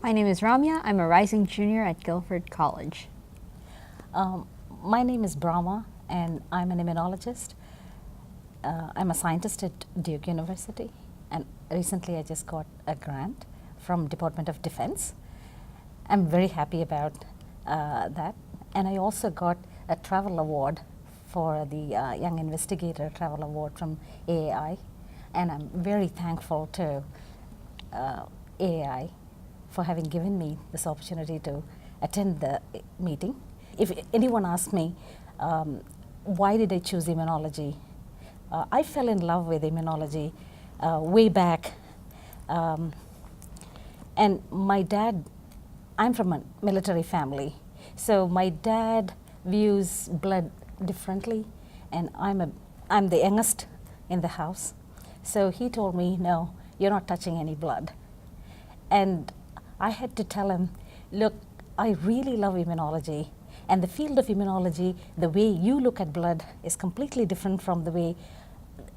My name is Ramya. I'm a rising junior at Guilford College. My name is Brahma and I'm an immunologist. I'm a scientist at Duke University, and recently I just got a grant from Department of Defense. I'm very happy about that, and I also got a travel award for the Young Investigator Travel Award from AAI, and I'm very thankful to AAI for having given me this opportunity to attend the meeting. If anyone asks me, why did I choose immunology? I fell in love with immunology way back. And my dad, I'm from a military family, so my dad views blood differently, and I'm the youngest in the house. So he told me, no, you're not touching any blood. And I had to tell him, look, I really love immunology, and the field of immunology, the way you look at blood is completely different from the way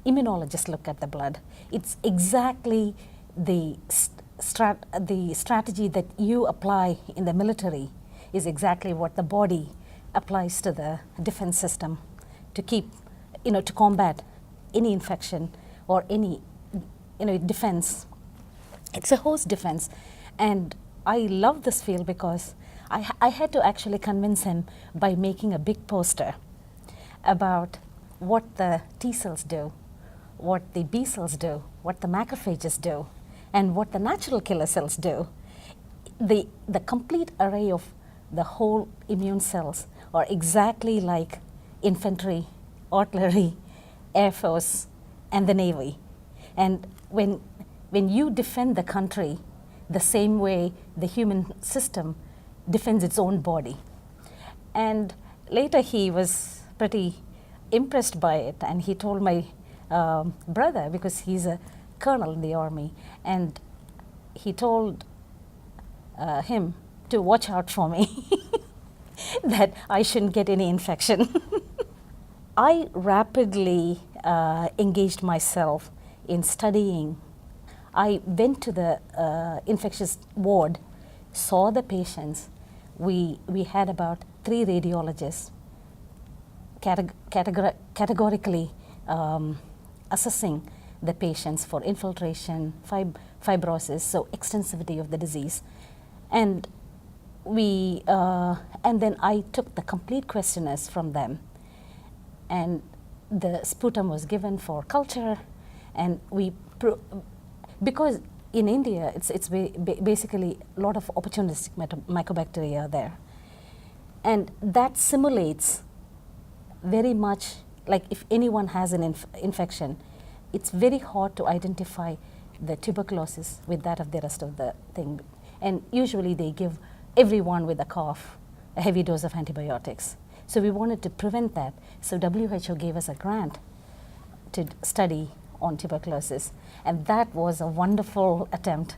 immunologists look at the blood. It's exactly the strategy that you apply in the military is exactly what the body applies to the defense system to keep, to combat any infection or any, defense. It's a host defense. And I love this field because I had to actually convince him by making a big poster about what the T cells do, what the B cells do, what the macrophages do, and what the natural killer cells do. The complete array of the whole immune cells are exactly like infantry, artillery, Air Force, and the Navy. And when you defend the country the same way the human system defends its own body. And later he was pretty impressed by it, and he told my brother, because he's a colonel in the army, and he told him to watch out for me, that I shouldn't get any infection. I rapidly engaged myself in studying. I went to the infectious ward, saw the patients. We had about 3 radiologists categorically assessing the patients for infiltration, fibrosis, so extensivity of the disease. And and then I took the complete questionnaires from them, and the sputum was given for culture, and because in India it's basically a lot of opportunistic mycobacteria there, and that simulates very much like if anyone has an infection, it's very hard to identify the tuberculosis with that of the rest of the thing. And usually they give everyone with a cough a heavy dose of antibiotics. So we wanted to prevent that. So WHO gave us a grant to study on tuberculosis. And that was a wonderful attempt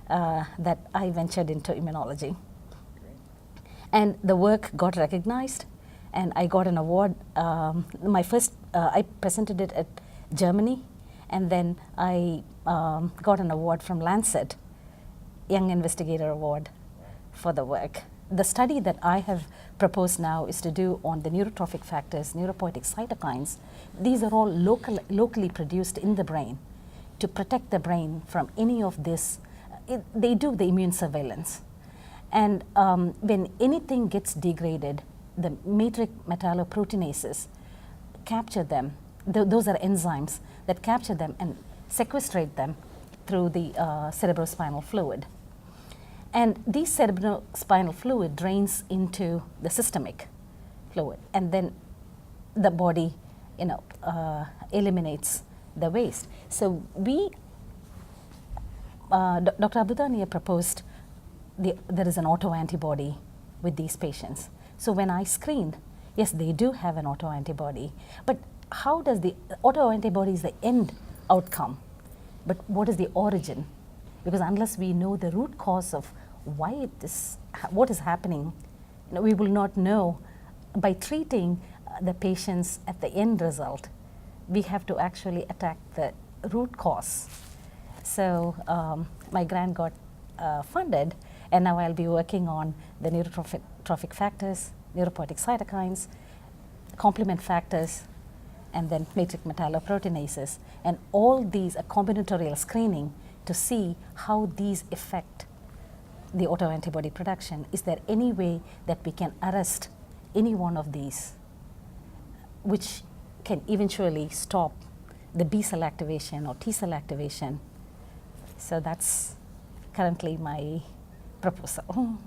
that I ventured into immunology. And the work got recognized, and I got an award. My first, I presented it at Germany, and then I got an award from Lancet, Young Investigator Award for the work. The study that I have proposed now is to do on the neurotrophic factors, neuropoietic cytokines. These are all locally produced in the brain to protect the brain from any of this. They do the immune surveillance. And when anything gets degraded, the matrix metalloproteinases capture them. Those are enzymes that capture them and sequestrate them through the cerebrospinal fluid. And this cerebrospinal fluid drains into the systemic fluid, and then the body, eliminates the waste. So Dr. Abudania proposed there is an autoantibody with these patients. So when I screened, yes, they do have an autoantibody, but how does the autoantibody is the end outcome, but what is the origin? Because unless we know the root cause of why what is happening, we will not know. By treating the patients at the end result, we have to actually attack the root cause. So my grant got funded, And now I'll be working on the neurotrophic factors, neuropoietic cytokines, complement factors, and then matrix metalloproteinases. And all these are combinatorial screening to see how these affect the autoantibody production. Is there any way that we can arrest any one of these, which can eventually stop the B cell activation or T cell activation? So that's currently my proposal.